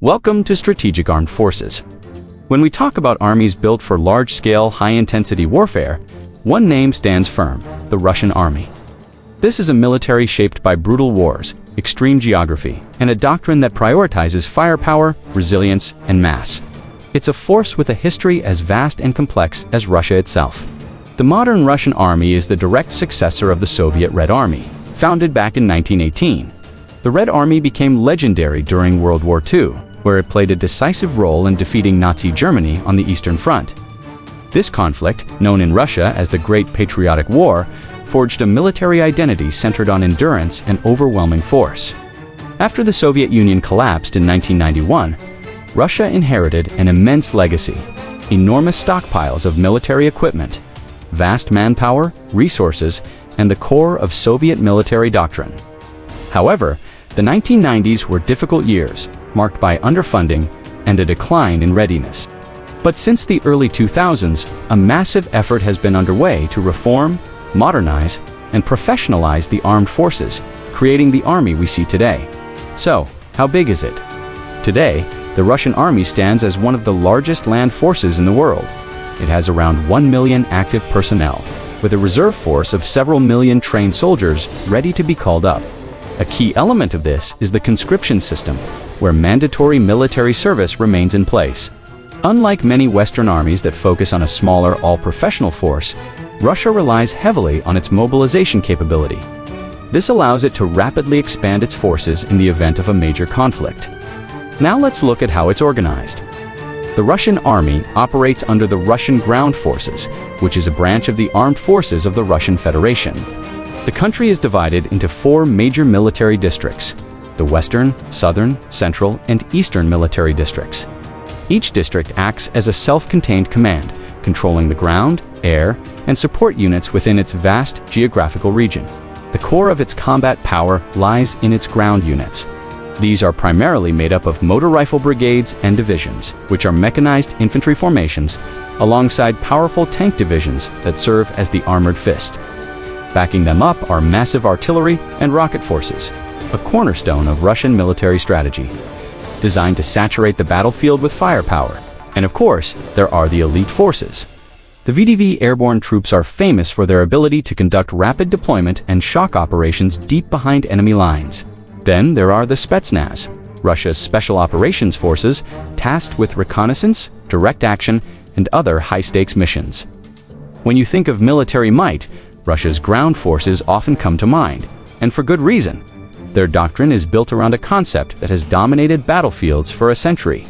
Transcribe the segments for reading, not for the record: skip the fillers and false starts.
Welcome to Strategic Armed Forces. When we talk about armies built for large-scale, high-intensity warfare, one name stands firm: the Russian army. This is a military shaped by brutal wars, extreme geography, and a doctrine that prioritizes firepower, resilience, and mass. It's a force with a history as vast and complex as Russia itself. The modern Russian army is the direct successor of the Soviet Red Army, founded back in 1918. The Red Army became legendary during World War II, where it played a decisive role in defeating Nazi Germany on the Eastern Front. This conflict, known in Russia as the Great Patriotic War, forged a military identity centered on endurance and overwhelming force. After the Soviet Union collapsed in 1991, Russia inherited an immense legacy: enormous stockpiles of military equipment, vast manpower, resources, and the core of Soviet military doctrine. However, the 1990s were difficult years, marked by underfunding and a decline in readiness. But since the early 2000s, a massive effort has been underway to reform, modernize, and professionalize the armed forces, creating the army we see today. So, how big is it? Today, the Russian army stands as one of the largest land forces in the world. It has around 1 million active personnel, with a reserve force of several million trained soldiers ready to be called up. A key element of this is the conscription system, where mandatory military service remains in place. Unlike many Western armies that focus on a smaller, all-professional force, Russia relies heavily on its mobilization capability. This allows it to rapidly expand its forces in the event of a major conflict. Now let's look at how it's organized. The Russian army operates under the Russian Ground Forces, which is a branch of the armed forces of the Russian Federation. The country is divided into 4 major military districts: the Western, Southern, Central, and Eastern military districts. Each district acts as a self-contained command, controlling the ground, air, and support units within its vast geographical region. The core of its combat power lies in its ground units. These are primarily made up of motor rifle brigades and divisions, which are mechanized infantry formations, alongside powerful tank divisions that serve as the armored fist. Backing them up are massive artillery and rocket forces, a cornerstone of Russian military strategy, designed to saturate the battlefield with firepower. And of course, there are the elite forces. The VDV airborne troops are famous for their ability to conduct rapid deployment and shock operations deep behind enemy lines. Then there are the Spetsnaz, Russia's special operations forces tasked with reconnaissance, direct action, and other high-stakes missions. When you think of military might, Russia's ground forces often come to mind, and for good reason. Their doctrine is built around a concept that has dominated battlefields for a century: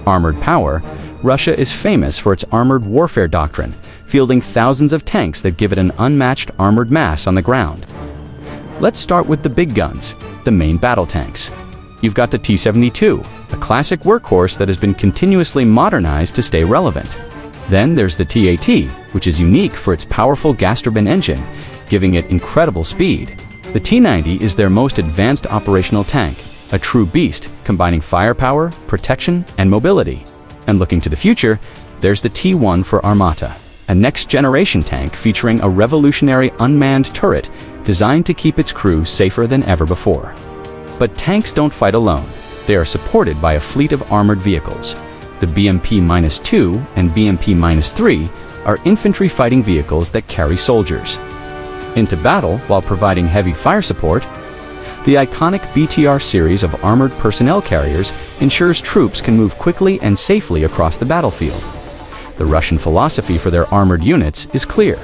armored power. Russia is famous for its armored warfare doctrine, fielding thousands of tanks that give it an unmatched armored mass on the ground. Let's start with the big guns, the main battle tanks. You've got the T-72, a classic workhorse that has been continuously modernized to stay relevant. Then there's the T-AT, which is unique for its powerful gas turbine engine, giving it incredible speed. The T-90 is their most advanced operational tank, a true beast combining firepower, protection, and mobility. And looking to the future, there's the T-1 for Armata, a next-generation tank featuring a revolutionary unmanned turret designed to keep its crew safer than ever before. But tanks don't fight alone. They are supported by a fleet of armored vehicles. The BMP-2 and BMP-3 are infantry fighting vehicles that carry soldiers into battle while providing heavy fire support. The iconic BTR series of armored personnel carriers ensures troops can move quickly and safely across the battlefield. The Russian philosophy for their armored units is clear: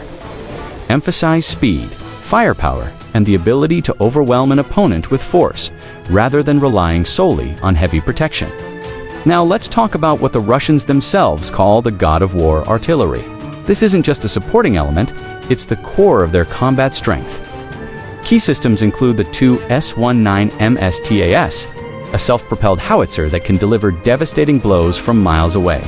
emphasize speed, firepower, and the ability to overwhelm an opponent with force, rather than relying solely on heavy protection. Now let's talk about what the Russians themselves call the God of War artillery. This isn't just a supporting element, it's the core of their combat strength. Key systems include the two S-19 MSTAS, a self-propelled howitzer that can deliver devastating blows from miles away.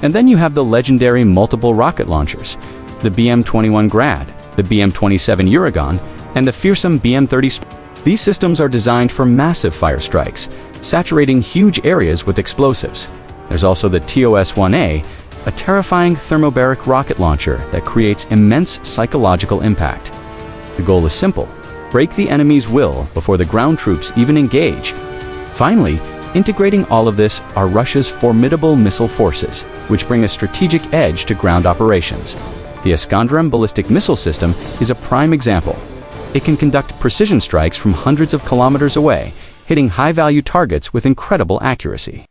And then you have the legendary multiple rocket launchers, the BM-21 Grad, the BM-27 Uragan, and the fearsome BM-30. These systems are designed for massive fire strikes, saturating huge areas with explosives. There's also the TOS-1A, a terrifying thermobaric rocket launcher that creates immense psychological impact. The goal is simple: break the enemy's will before the ground troops even engage. Finally, Integrating all of this are Russia's formidable missile forces, which bring a strategic edge to ground operations. The Iskander ballistic missile system is a prime example. It can conduct precision strikes from hundreds of kilometers away, hitting high-value targets with incredible accuracy.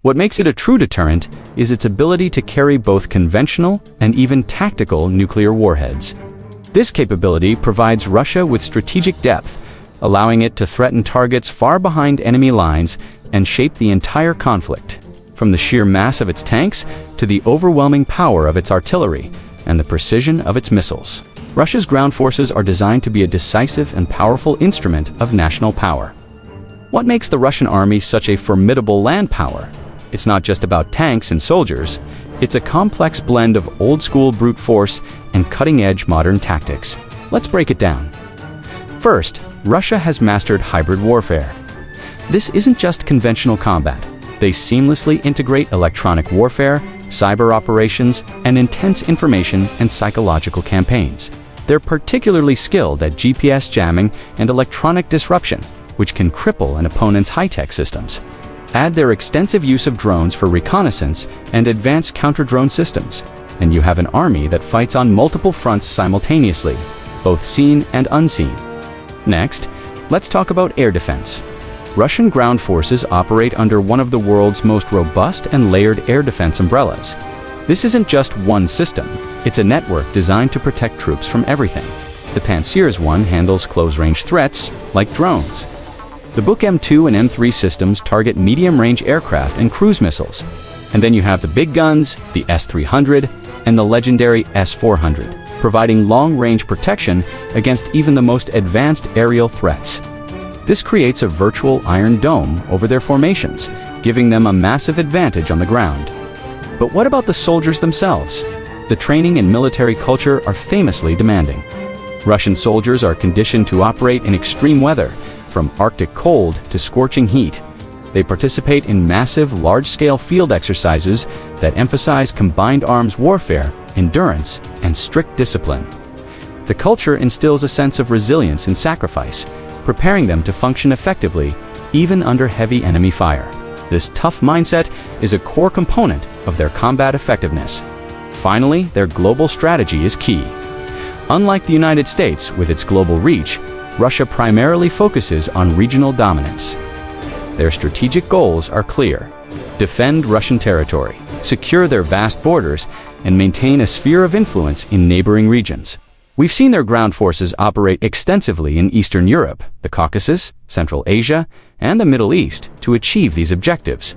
What makes it a true deterrent is its ability to carry both conventional and even tactical nuclear warheads. This capability provides Russia with strategic depth, allowing it to threaten targets far behind enemy lines and shape the entire conflict, from the sheer mass of its tanks to the overwhelming power of its artillery and the precision of its missiles. Russia's ground forces are designed to be a decisive and powerful instrument of national power. What makes the Russian army such a formidable land power? It's not just about tanks and soldiers. It's a complex blend of old-school brute force and cutting-edge modern tactics. Let's break it down. First, Russia has mastered hybrid warfare. This isn't just conventional combat. They seamlessly integrate electronic warfare, cyber operations, and intense information and psychological campaigns. They're particularly skilled at GPS jamming and electronic disruption, which can cripple an opponent's high-tech systems. Add their extensive use of drones for reconnaissance and advanced counter-drone systems, and you have an army that fights on multiple fronts simultaneously, both seen and unseen. Next, let's talk about air defense. Russian ground forces operate under one of the world's most robust and layered air defense umbrellas. This isn't just one system, it's a network designed to protect troops from everything. The Pantsir's One handles close-range threats, like drones. The Buk M2 and M3 systems target medium-range aircraft and cruise missiles. And then you have the big guns, the S-300, and the legendary S-400, providing long-range protection against even the most advanced aerial threats. This creates a virtual iron dome over their formations, giving them a massive advantage on the ground. But what about the soldiers themselves? The training and military culture are famously demanding. Russian soldiers are conditioned to operate in extreme weather, from Arctic cold to scorching heat. They participate in massive, large-scale field exercises that emphasize combined arms warfare, endurance, and strict discipline. The culture instills a sense of resilience and sacrifice, preparing them to function effectively even under heavy enemy fire. This tough mindset is a core component of their combat effectiveness. Finally, their global strategy is key. Unlike the United States with its global reach, Russia primarily focuses on regional dominance. Their strategic goals are clear: defend Russian territory, secure their vast borders, and maintain a sphere of influence in neighboring regions. We've seen their ground forces operate extensively in Eastern Europe, the Caucasus, Central Asia, and the Middle East to achieve these objectives.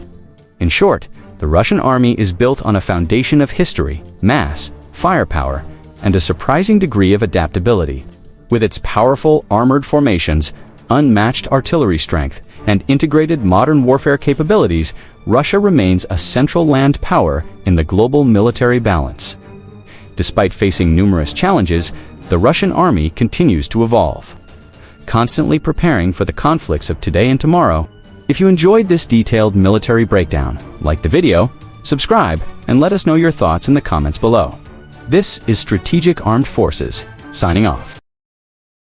In short, the Russian army is built on a foundation of history, mass, firepower, and a surprising degree of adaptability. With its powerful armored formations, unmatched artillery strength, and integrated modern warfare capabilities, Russia remains a central land power in the global military balance. Despite facing numerous challenges, the Russian army continues to evolve, constantly preparing for the conflicts of today and tomorrow. If you enjoyed this detailed military breakdown, like the video, subscribe, and let us know your thoughts in the comments below. This is Strategic Armed Forces, signing off.